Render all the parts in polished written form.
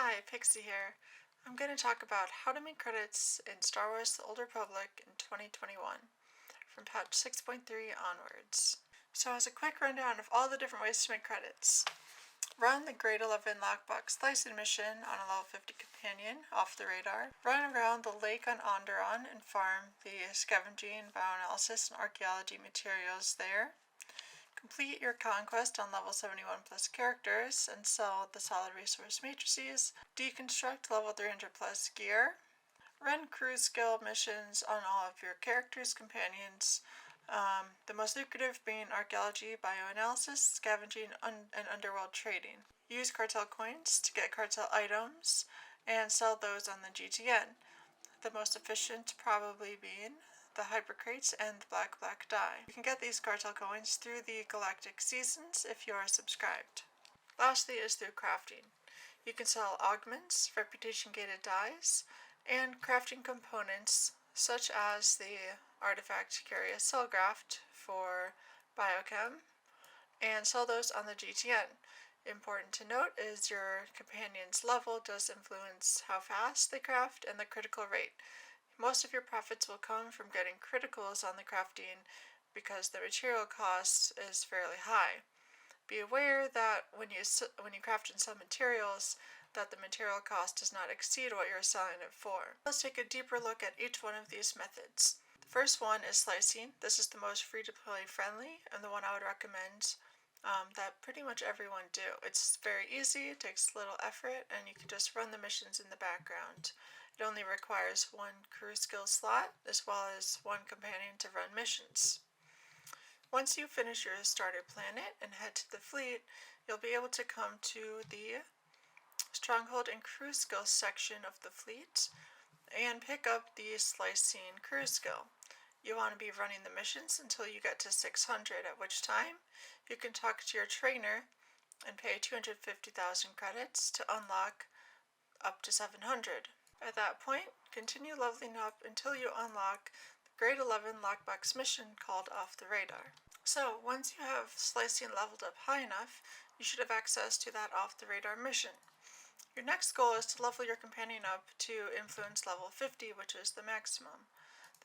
Hi, Pixie here. I'm going to talk about how to make credits in Star Wars The Old Republic in 2021 from patch 6.3 onwards. So as a quick rundown of all the different ways to make credits, run the Grade 11 Lockbox Slicing mission on a level 50 companion off the radar. Run around the lake on Onderon and farm the scavenging, bioanalysis, and archaeology materials there. Complete your Conquest on level 71 plus characters and sell the solid resource matrices. Deconstruct level 300 plus gear. Run crew skill missions on all of your characters' companions. The most lucrative being archaeology, bioanalysis, scavenging, and underworld trading. Use cartel coins to get cartel items and sell those on the GTN. The most efficient probably being the hypercrates and the black dye. You can get these cartel coins through the Galactic Seasons if you are subscribed. Lastly is through crafting. You can sell augments, reputation gated dyes, and crafting components such as the artifact carrier cell graft for biochem and sell those on the GTN. Important to note is your companion's level does influence how fast they craft and the critical rate. Most of your profits will come from getting criticals on the crafting because the material cost is fairly high. Be aware that when you craft and sell materials, that the material cost does not exceed what you're selling it for. Let's take a deeper look at each one of these methods. The first one is slicing. This is the most free-to-play friendly and the one I would recommend that pretty much everyone do. It's very easy, it takes little effort, and you can just run the missions in the background. It only requires one crew skill slot as well as one companion to run missions. Once you finish your starter planet and head to the fleet, you'll be able to come to the stronghold and crew skill section of the fleet and pick up the slicing crew skill. You want to be running the missions until you get to 600, at which time you can talk to your trainer and pay 250,000 credits to unlock up to 700. At that point, continue leveling up until you unlock the Grade 11 Lockbox mission called Off the Radar. So, once you have slicing leveled up high enough, you should have access to that Off the Radar mission. Your next goal is to level your companion up to influence level 50, which is the maximum.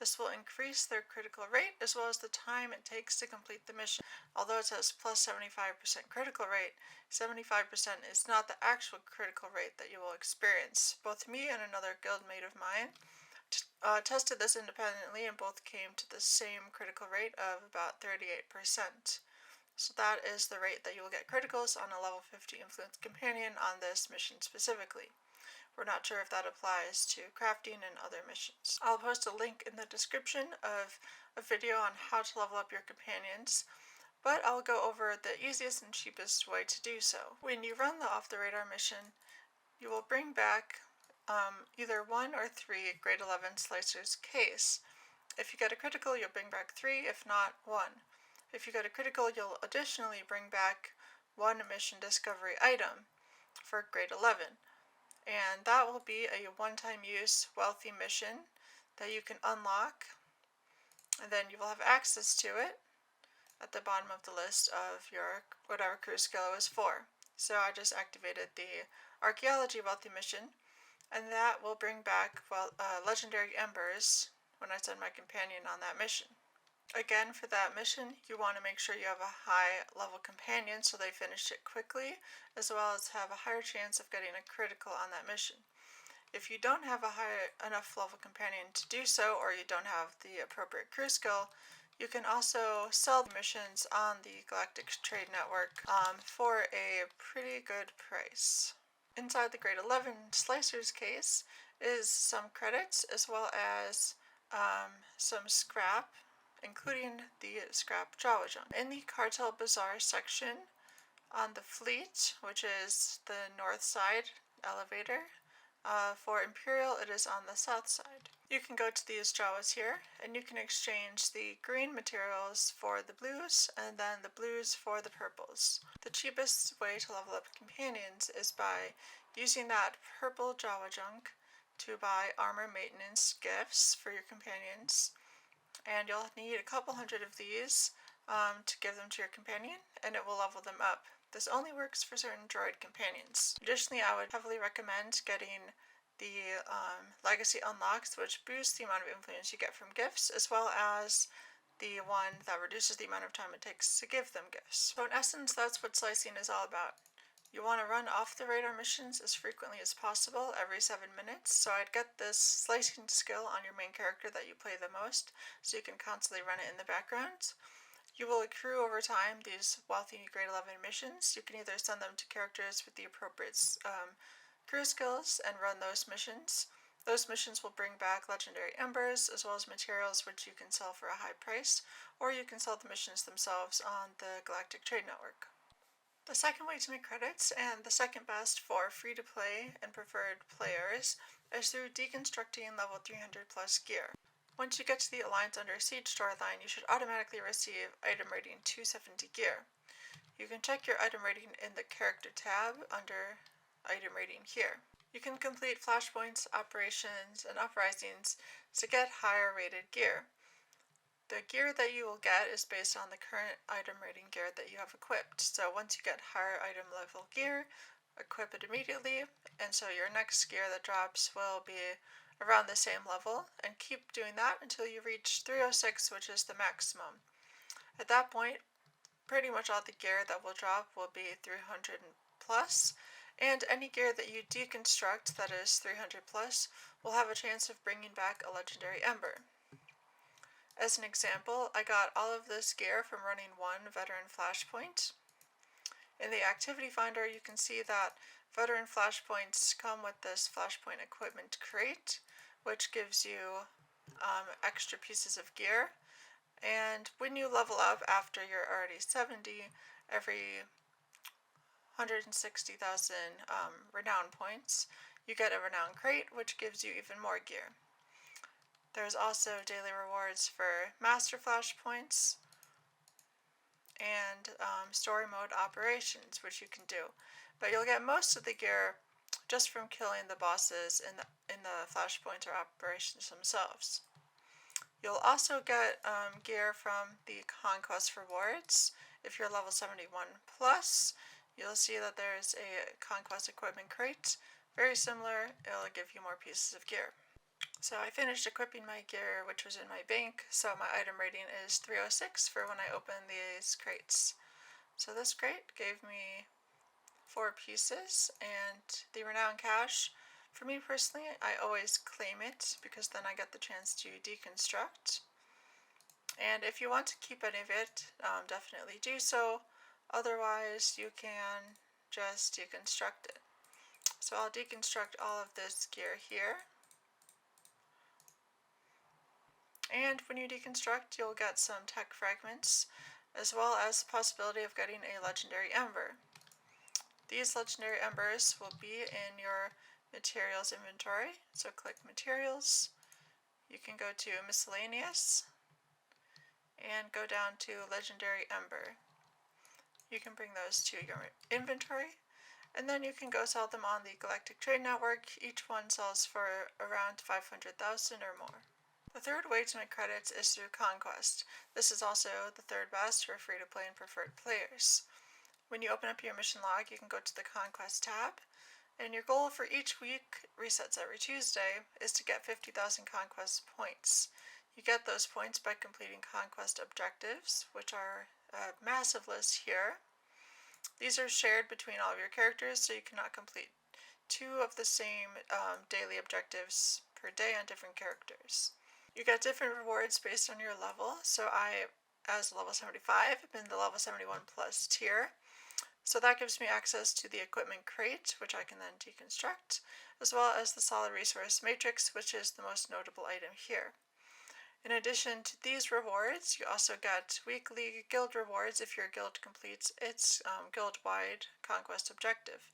This will increase their critical rate as well as the time it takes to complete the mission. Although it says plus 75% critical rate, 75% is not the actual critical rate that you will experience. Both me and another guildmate of mine tested this independently and both came to the same critical rate of about 38%. So that is the rate that you will get criticals on a level 50 influence companion on this mission specifically. We're not sure if that applies to crafting and other missions. I'll post a link in the description of a video on how to level up your companions, but I'll go over the easiest and cheapest way to do so. When you run the Off the Radar mission, you will bring back either 1 or 3 Grade 11 Slicer's case. If you get a critical, you'll bring back 3, if not 1. If you get a critical, you'll additionally bring back 1 mission discovery item for Grade 11. And that will be a one-time use wealthy mission that you can unlock, and then you will have access to it at the bottom of the list of your whatever crew skill it was for. So I just activated the archaeology wealthy mission, and that will bring back legendary embers when I send my companion on that mission. Again, for that mission, you want to make sure you have a high level companion so they finish it quickly, as well as have a higher chance of getting a critical on that mission. If you don't have a high enough level companion to do so, or you don't have the appropriate crew skill, you can also sell the missions on the Galactic Trade Network for a pretty good price. Inside the Grade 11 Slicer's case is some credits as well as some scrap, including the scrap Jawa junk. In the Cartel Bazaar section on the fleet, which is the north side elevator, for Imperial it is on the south side. You can go to these Jawas here, and you can exchange the green materials for the blues, and then the blues for the purples. The cheapest way to level up companions is by using that purple Jawa junk to buy armor maintenance gifts for your companions. And you'll need a couple hundred of these to give them to your companion, and it will level them up. This only works for certain droid companions. Additionally, I would heavily recommend getting the Legacy Unlocks, which boosts the amount of influence you get from gifts, as well as the one that reduces the amount of time it takes to give them gifts. So in essence, that's what slicing is all about. You want to run off the radar missions as frequently as possible, every 7 minutes, so I'd get this slicing skill on your main character that you play the most, so you can constantly run it in the background. You will accrue over time these wealthy grade 11 missions. You can either send them to characters with the appropriate crew skills and run those missions. Those missions will bring back legendary embers as well as materials which you can sell for a high price, or you can sell the missions themselves on the Galactic Trade Network. The second way to make credits, and the second best for free-to-play and preferred players, is through deconstructing level 300 plus gear. Once you get to the Alliance Under Siege storyline, you should automatically receive item rating 270 gear. You can check your item rating in the character tab under item rating here. You can complete flashpoints, operations, and uprisings to get higher rated gear. The gear that you will get is based on the current item rating gear that you have equipped. So once you get higher item level gear, equip it immediately, and so your next gear that drops will be around the same level, and keep doing that until you reach 306, which is the maximum. At that point, pretty much all the gear that will drop will be 300 plus, and any gear that you deconstruct that is 300 plus will have a chance of bringing back a legendary ember. As an example, I got all of this gear from running one veteran flashpoint. In the activity finder, you can see that veteran flashpoints come with this flashpoint equipment crate, which gives you extra pieces of gear. And when you level up after you're already 70, every 160,000 renown points, you get a renown crate, which gives you even more gear. There's also daily rewards for master flashpoints and story mode operations, which you can do. But you'll get most of the gear just from killing the bosses in the flashpoints or operations themselves. You'll also get gear from the Conquest rewards. If you're level 71 plus, you'll see that there's a Conquest equipment crate. Very similar, it'll give you more pieces of gear. So I finished equipping my gear, which was in my bank, so my item rating is 306 for when I open these crates. So this crate gave me 4 pieces, and the renown cash, for me personally, I always claim it because then I get the chance to deconstruct. And if you want to keep any of it, definitely do so. Otherwise, you can just deconstruct it. So I'll deconstruct all of this gear here. And when you deconstruct, you'll get some tech fragments, as well as the possibility of getting a legendary ember. These legendary embers will be in your materials inventory, so click materials. You can go to miscellaneous and go down to legendary ember. You can bring those to your inventory, and then you can go sell them on the Galactic Trade Network. Each one sells for around 500,000 or more. The third way to make credits is through Conquest. This is also the third best for free-to-play and preferred players. When you open up your mission log, you can go to the Conquest tab, and your goal for each week, resets every Tuesday, is to get 50,000 Conquest points. You get those points by completing Conquest objectives, which are a massive list here. These are shared between all of your characters, so you cannot complete 2 of the same daily objectives per day on different characters. You get different rewards based on your level, so I, as level 75, have been the level 71 plus tier. So that gives me access to the equipment crate, which I can then deconstruct, as well as the solid resource matrix, which is the most notable item here. In addition to these rewards, you also get weekly guild rewards if your guild completes its guild-wide conquest objective.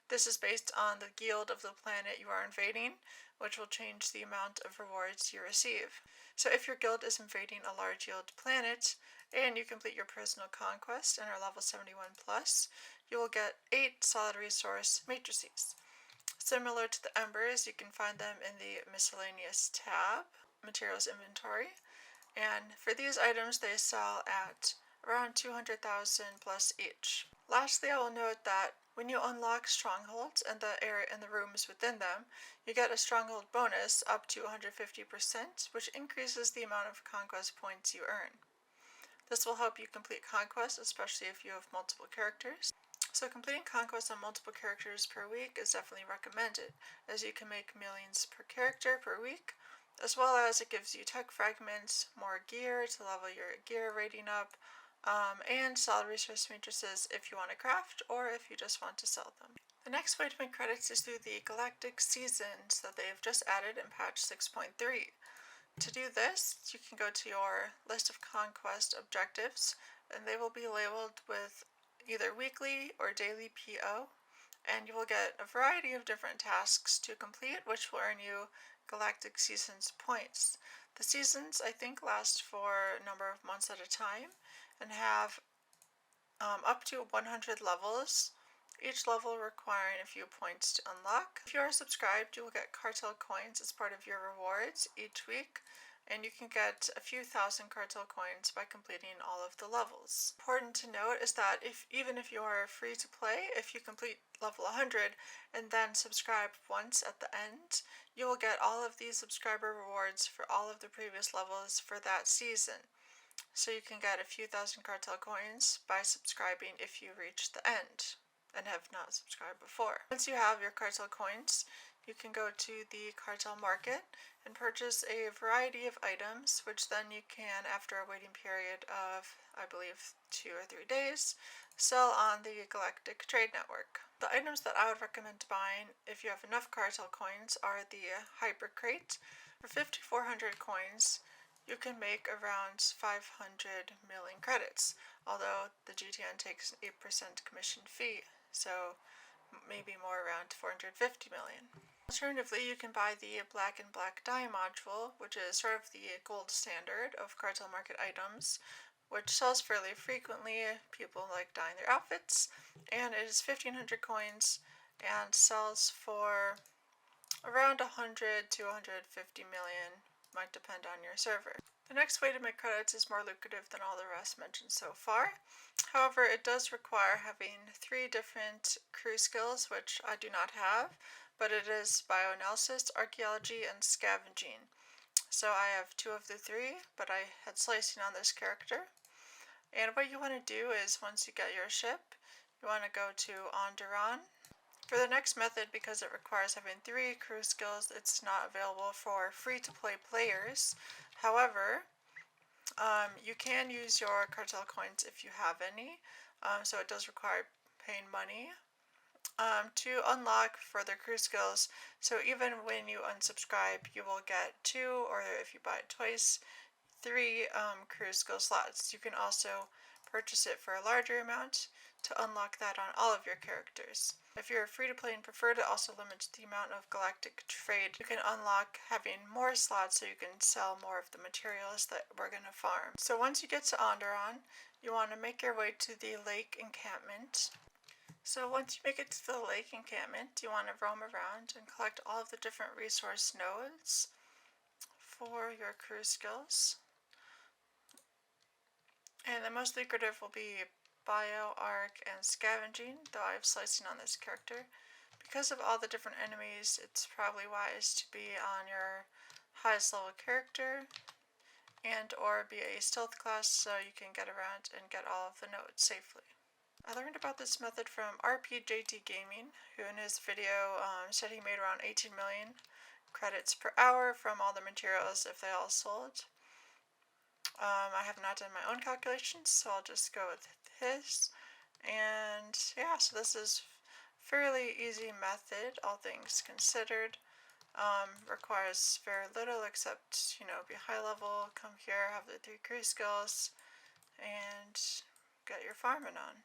This is based on the guild of the planet you are invading, which will change the amount of rewards you receive. So if your guild is invading a large yield planet, and you complete your personal conquest and are level 71 plus, you will get 8 solid resource matrices. Similar to the embers, you can find them in the miscellaneous tab, materials inventory, and for these items they sell at around 200,000 plus each. Lastly, I will note that when you unlock strongholds and the area and the rooms within them, you get a stronghold bonus up to 150%, which increases the amount of conquest points you earn. This will help you complete conquest, especially if you have multiple characters. So completing conquest on multiple characters per week is definitely recommended, as you can make millions per character per week, as well as it gives you tech fragments, more gear to level your gear rating up, and solid resource matrices if you want to craft or if you just want to sell them. The next way to make credits is through the Galactic Seasons that they have just added in patch 6.3. To do this, you can go to your list of conquest objectives, and they will be labeled with either weekly or daily PO, and you will get a variety of different tasks to complete, which will earn you Galactic Seasons points. The seasons, I think, last for a number of months at a time and have up to 100 levels, each level requiring a few points to unlock. If you are subscribed, you will get cartel coins as part of your rewards each week, and you can get a few thousand cartel coins by completing all of the levels. Important to note is that even if you are free to play, if you complete level 100 and then subscribe once at the end, you will get all of these subscriber rewards for all of the previous levels for that season. So you can get a few thousand cartel coins by subscribing if you reach the end and have not subscribed before. Once you have your cartel coins, you can go to the cartel market and purchase a variety of items, which then you can, after a waiting period of, I believe, 2 or 3 days, sell on the Galactic Trade Network. The items that I would recommend buying if you have enough cartel coins are the Hyper Crate. For 5,400 coins, you can make around 500 million credits, although the GTN takes an 8% commission fee, so maybe more around 450 million. Alternatively, you can buy the Black and Black Dye module, which is sort of the gold standard of cartel market items, which sells fairly frequently. People like dyeing their outfits, and it is 1,500 coins and sells for around 100 to 150 million, might depend on your server. The next way to make credits is more lucrative than all the rest mentioned so far. However, it does require having 3 different crew skills, which I do not have, but it is bioanalysis, archaeology, and scavenging. So I have 2 of the 3, but I had slicing on this character. And what you want to do is, once you get your ship, you want to go to Onderon. For the next method, because it requires having 3 crew skills, it's not available for free-to-play players. However, you can use your cartel coins if you have any, so it does require paying money to unlock further crew skills. So even when you unsubscribe, you will get 2, or if you buy it twice, 3 crew skill slots. You can also purchase it for a larger amount to unlock that on all of your characters. If you're free to play and prefer, it also limits the amount of galactic trade you can unlock, having more slots so you can sell more of the materials that we're going to farm. So once you get to Onderon, you want to make your way to the lake encampment. So once you make it to the lake encampment, you want to roam around and collect all of the different resource nodes for your crew skills. And the most lucrative will be bio, arc, and scavenging, though I have slicing on this character. Because of all the different enemies, it's probably wise to be on your highest level character and or be a stealth class so you can get around and get all of the nodes safely. I learned about this method from RPJT Gaming, who in his video said he made around 18 million credits per hour from all the materials if they all sold. I have not done my own calculations, so I'll just go with his. And yeah, so this is fairly easy method, all things considered. Requires very little except, be high level, come here, have the 3 crew skills, and get your farming on.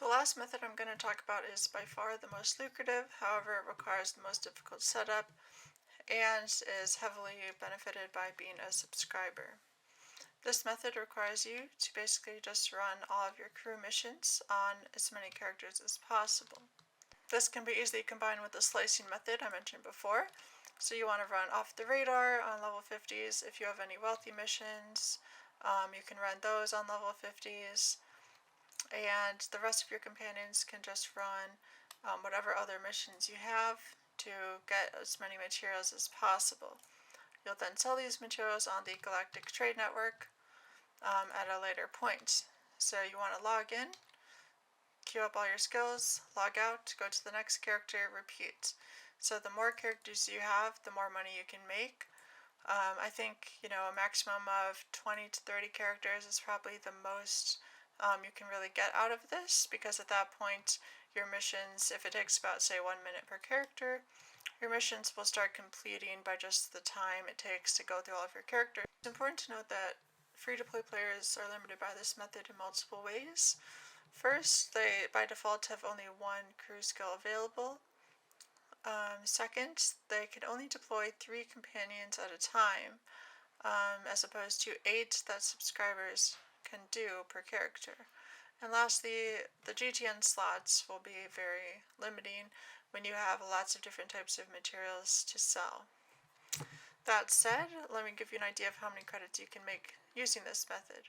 The last method I'm going to talk about is by far the most lucrative, however it requires the most difficult setup and is heavily benefited by being a subscriber. This method requires you to basically just run all of your crew missions on as many characters as possible. This can be easily combined with the slicing method I mentioned before, So you want to run off the radar on level 50s. If you have any wealthy missions, you can run those on level 50s. And the rest of your companions can just run whatever other missions you have to get as many materials as possible. You'll then sell these materials on the Galactic Trade Network at a later point. So you want to log in, queue up all your skills, log out, go to the next character, repeat. So the more characters you have, the more money you can make. I think, a maximum of 20 to 30 characters is probably the most you can really get out of this, because at that point your missions, if it takes about, say, 1 minute per character, your missions will start completing by just the time it takes to go through all of your characters. It's important to note that free-to-play players are limited by this method in multiple ways. First, they by default have only one crew skill available. Second, they can only deploy 3 companions at a time, as opposed to 8 that subscribers can do per character. And lastly, the GTN slots will be very limiting when you have lots of different types of materials to sell. That said, let me give you an idea of how many credits you can make using this method.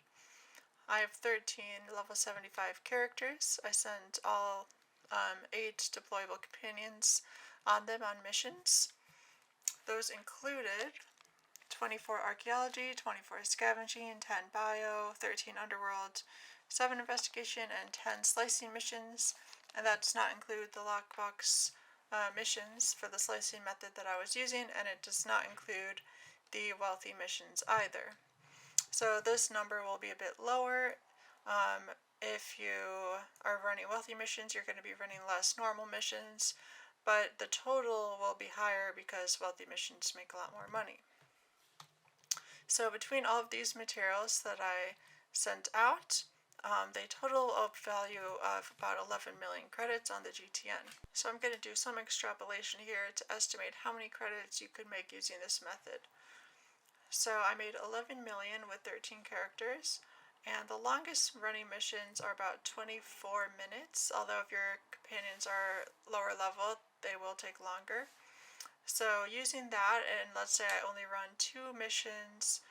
I have 13 level 75 characters. I sent all 8 deployable companions on them on missions. Those included 24 archaeology, 24 scavenging, 10 bio, 13 underworld, 7 investigation, and 10 slicing missions. And that does not include the lockbox missions for the slicing method that I was using, and it does not include the wealthy missions either. So this number will be a bit lower. If you are running wealthy missions, you're going to be running less normal missions, but the total will be higher because wealthy missions make a lot more money. So between all of these materials that I sent out, they total a value of about 11 million credits on the GTN. So I'm going to do some extrapolation here to estimate how many credits you could make using this method. So I made 11 million with 13 characters, and the longest running missions are about 24 minutes, although if your companions are lower level, they will take longer. So using that, and let's say I only run 2 missions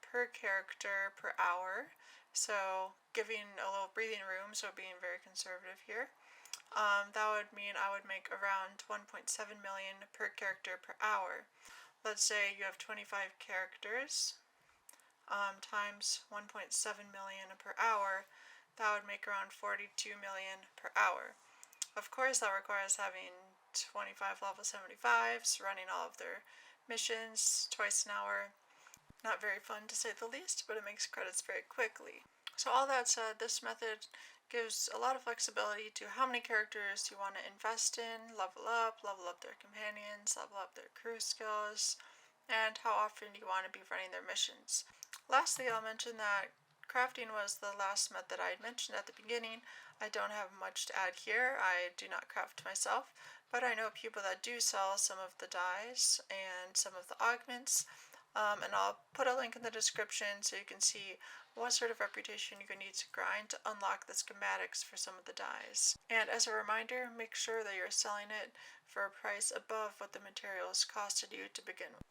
per character per hour, so giving a little breathing room, so being very conservative here, that would mean I would make around 1.7 million per character per hour. Let's say you have 25 characters times 1.7 million per hour, that would make around 42 million per hour. Of course, that requires having 25 level 75s running all of their missions twice an hour. Not very fun to say the least, but it makes credits very quickly. So all that said, this method gives a lot of flexibility to how many characters you want to invest in, level up their companions, level up their crew skills, and how often you want to be running their missions. Lastly, I'll mention that crafting was the last method I had mentioned at the beginning. I don't have much to add here. I do not craft myself, but I know people that do sell some of the dyes and some of the augments. And I'll put a link in the description so you can see what sort of reputation you're going to need to grind to unlock the schematics for some of the dyes. And as a reminder, make sure that you're selling it for a price above what the materials costed you to begin with.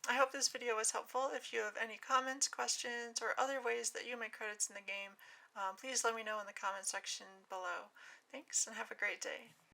I hope this video was helpful. If you have any comments, questions, or other ways that you make credits in the game, please let me know in the comment section below. Thanks, and have a great day.